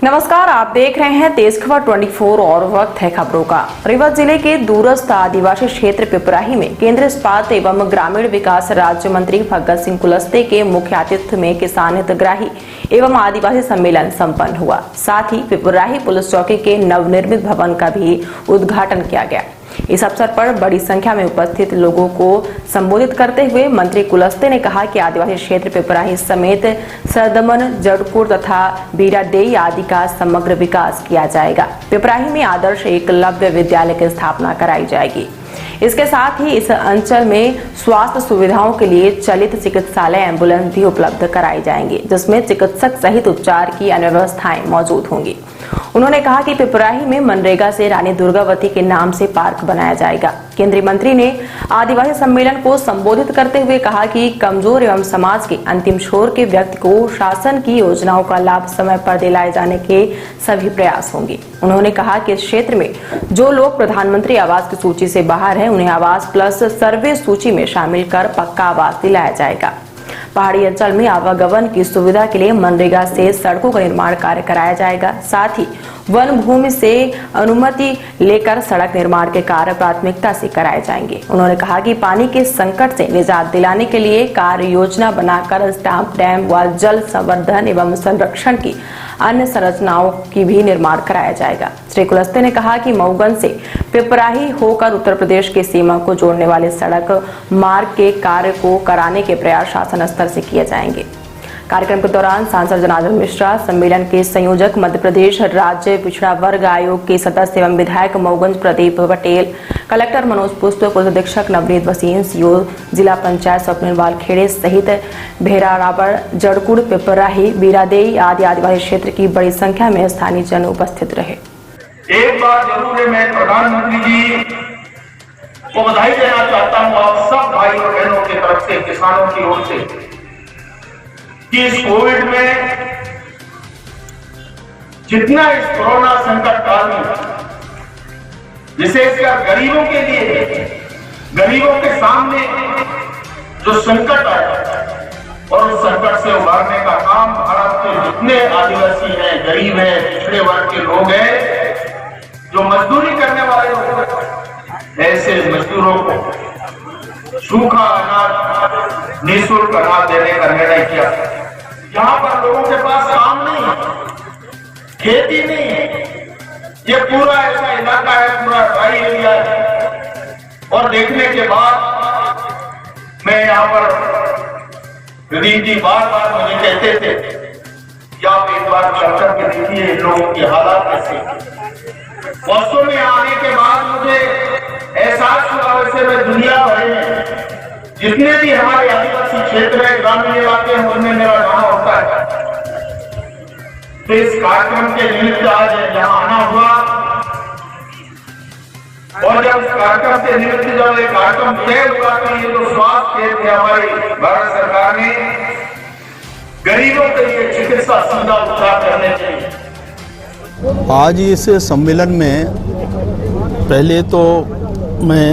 नमस्कार, आप देख रहे हैं तेज खबर 24 और वक्त है खबरों का। रीवा जिले के दूरस्थ आदिवासी क्षेत्र पिपराही में केंद्रीय इस्पात एवं ग्रामीण विकास राज्य मंत्री भगत सिंह कुलस्ते के मुख्य आतिथ्य में किसान हितग्राही एवं आदिवासी सम्मेलन संपन्न हुआ। साथ ही पिपराही पुलिस चौकी के नवनिर्मित भवन का भी उद्घाटन किया गया। इस अवसर पर बड़ी संख्या में उपस्थित लोगों को संबोधित करते हुए मंत्री कुलस्ते ने कहा कि आदिवासी क्षेत्र पिपराही समेत सरदमन, जड़कुड़ तथा बीरादेई आदि का समग्र विकास किया जाएगा। पिपराही में आदर्श एकलव्य विद्यालय की स्थापना कराई जाएगी। इसके साथ ही इस अंचल में स्वास्थ्य सुविधाओं के लिए चलित चिकित्सालय एम्बुलेंस भी उपलब्ध कराई जाएंगी, जिसमें चिकित्सक सहित उपचार की अन्य व्यवस्थाएं मौजूद होंगी। उन्होंने कहा कि पिपराही में मनरेगा से रानी दुर्गावती के नाम से पार्क बनाया जाएगा। केंद्रीय मंत्री ने आदिवासी सम्मेलन को संबोधित करते हुए कहा कि कमजोर एवं समाज के अंतिम छोर के व्यक्ति को शासन की योजनाओं का लाभ समय पर दिलाए जाने के सभी प्रयास होंगे। उन्होंने कहा कि इस क्षेत्र में जो लोग प्रधानमंत्री आवास की सूची से बाहर हैं, उन्हें आवास प्लस सर्वे सूची में शामिल कर पक्का आवास दिलाया जाएगा। पहाड़ी अंचल में आवागमन की सुविधा के लिए मनरेगा से सड़कों का निर्माण कार्य कराया जाएगा। साथ ही वन भूमि से अनुमति लेकर सड़क निर्माण के कार्य प्राथमिकता से कराए जाएंगे। उन्होंने कहा कि पानी के संकट से निजात दिलाने के लिए कार्य योजना बनाकर स्टैम्प डैम व जल संवर्धन एवं संरक्षण की अन्य संरचनाओं की भी निर्माण कराया जाएगा। श्री कुलस्ते ने कहा कि मऊगंज से पिपराही होकर उत्तर प्रदेश की सीमा को जोड़ने वाले सड़क मार्ग के कार्य को कराने के प्रयास शासन स्तर से किए जाएंगे। कार्यक्रम के दौरान सांसद जनार्दन मिश्रा, सम्मेलन के संयोजक, मध्य प्रदेश राज्य पिछड़ा वर्ग आयोग के सदस्य एवं विधायक मऊगंज प्रदीप पटेल, कलेक्टर मनोज पुष्प, पुलिस अधीक्षक नवनीत वसीम, सीओ जिला पंचायत स्वप्निल वालखेड़े सहित भेरारावड़, जड़कुड़, पिपराही, बीरादेई आदि आदिवासी क्षेत्र की बड़ी संख्या में स्थानीय जन उपस्थित रहे। एक बार जरूर है, मैं प्रधानमंत्री जी को बधाई देना चाहता हूँ आप सब भाई और बहनों की तरफ से, किसानों की ओर से, कि इस कोविड में जितना इस कोरोना संकट काल में विशेषकर गरीबों के लिए, गरीबों के सामने जो संकट आया और उस संकट से उबारने का काम भारत के जितने आदिवासी हैं, गरीब हैं, पिछड़े वर्ग के लोग हैं, जो मजदूरी करने वाले लोग, ऐसे मजदूरों को सूखा अनाज, निःशुल्क अनाज देने का निर्णय किया। यहाँ पर लोगों के पास काम नहीं है, खेती नहीं है, ये पूरा ऐसा इलाका है, पूरा ड्राई एरिया है। और देखने के बाद मैं यहाँ पर प्रदीप जी बार बार मुझे कहते थे कि आप एक बार चलकर के देखिए लोगों की हालात कैसे। वर्षों में आने के बाद मुझे एहसास हुआ, वैसे मैं दुनिया भर में जितने भी हमारे आदिवासी क्षेत्र है, ग्रामीण इलाके हैं, उनमें मेरा जाना होता है। तो इस कार्यक्रम के निमित्त आज यहाँ आना हुआ और जब इस कार्यक्रम के निमित्त जब एक कार्यक्रम तय हुआ तो ये जो स्वास्थ्य केंद्र है हमारी भारत सरकार ने गरीबों के लिए चिकित्सा सुविधा उपलब्ध करने के लिए। आज इस सम्मेलन में पहले तो मैं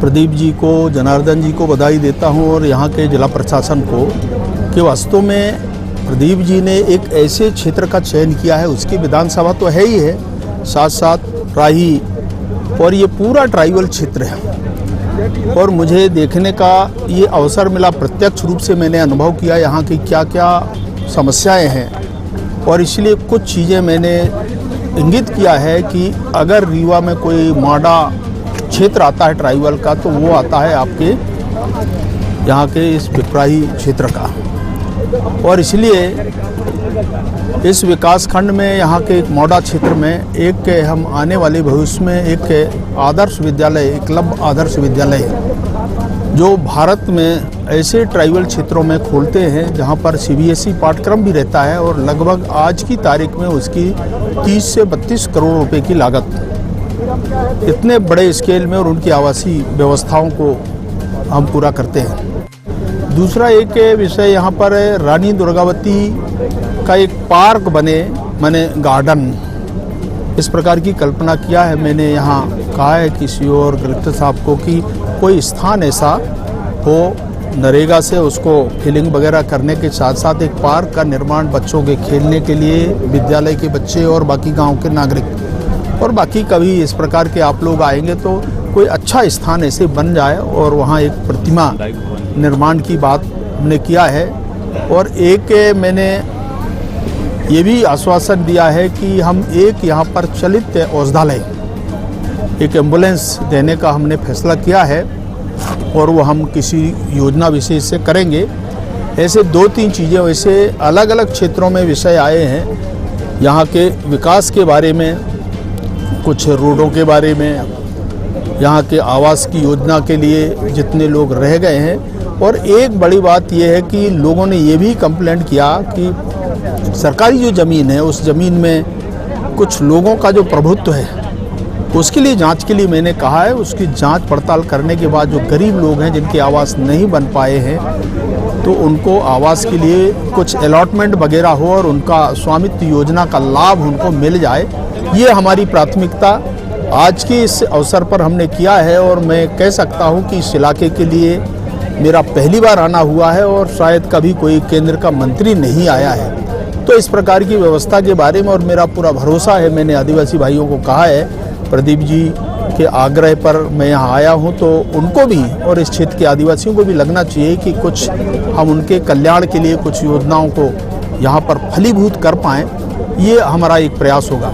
प्रदीप जी को, जनार्दन जी को बधाई देता हूं और यहाँ के जिला प्रशासन को कि वास्तव में प्रदीप जी ने एक ऐसे क्षेत्र का चयन किया है, उसकी विधानसभा तो है ही है, साथ साथ राही और ये पूरा ट्राइबल क्षेत्र है। और मुझे देखने का ये अवसर मिला, प्रत्यक्ष रूप से मैंने अनुभव किया यहाँ की क्या क्या समस्याएं हैं और इसलिए कुछ चीज़ें मैंने इंगित किया है कि अगर रीवा में कोई माडा क्षेत्र आता है ट्राइबल का, तो वो आता है आपके यहाँ के इस पिपराही क्षेत्र का। और इसलिए इस विकास खंड में, यहाँ के एक मोडा क्षेत्र में एक हम आने वाले भविष्य में एक आदर्श विद्यालय, एकलव्य आदर्श विद्यालय जो भारत में ऐसे ट्राइबल क्षेत्रों में खोलते हैं जहाँ पर CBSE पाठ्यक्रम भी रहता है और लगभग आज की तारीख में उसकी 30 से 32 करोड़ रुपए की लागत, इतने बड़े स्केल में, और उनकी आवासीय व्यवस्थाओं को हम पूरा करते हैं। दूसरा एक विषय यहाँ पर रानी दुर्गावती का एक पार्क बने, माने गार्डन, इस प्रकार की कल्पना किया है मैंने। यहाँ कहा है कि सीओ और कलेक्टर साहब को कि कोई स्थान ऐसा हो नरेगा से उसको फिलिंग वगैरह करने के साथ साथ एक पार्क का निर्माण बच्चों के खेलने के लिए, विद्यालय के बच्चे और बाकी गांव के नागरिक, और बाकी कभी इस प्रकार के आप लोग आएंगे तो कोई अच्छा स्थान ऐसे बन जाए और वहाँ एक प्रतिमा निर्माण की बात हमने किया है। और एक मैंने ये भी आश्वासन दिया है कि हम एक यहाँ पर चलित औषधालय, एक एम्बुलेंस देने का हमने फैसला किया है और वो हम किसी योजना विशेष से करेंगे। ऐसे 2-3 चीज़ें वैसे अलग अलग क्षेत्रों में विषय आए हैं, यहाँ के विकास के बारे में, कुछ रोडों के बारे में, यहाँ के आवास की योजना के लिए जितने लोग रह गए हैं। और एक बड़ी बात यह है कि लोगों ने ये भी कंप्लेंट किया कि सरकारी जो ज़मीन है उस ज़मीन में कुछ लोगों का जो प्रभुत्व है उसके लिए जांच के लिए मैंने कहा है, उसकी जांच पड़ताल करने के बाद जो गरीब लोग हैं जिनके आवास नहीं बन पाए हैं तो उनको आवास के लिए कुछ अलॉटमेंट वगैरह हो और उनका स्वामित्व योजना का लाभ उनको मिल जाए, ये हमारी प्राथमिकता आज के इस अवसर पर हमने किया है। और मैं कह सकता हूं कि इस इलाके के लिए मेरा पहली बार आना हुआ है और शायद कभी कोई केंद्र का मंत्री नहीं आया है। तो इस प्रकार की व्यवस्था के बारे में और मेरा पूरा भरोसा है, मैंने आदिवासी भाइयों को कहा है, प्रदीप जी के आग्रह पर मैं यहाँ आया हूँ, तो उनको भी और इस क्षेत्र के आदिवासियों को भी लगना चाहिए कि कुछ हम उनके कल्याण के लिए कुछ योजनाओं को यहाँ पर फलीभूत कर पाएँ, ये हमारा एक प्रयास होगा।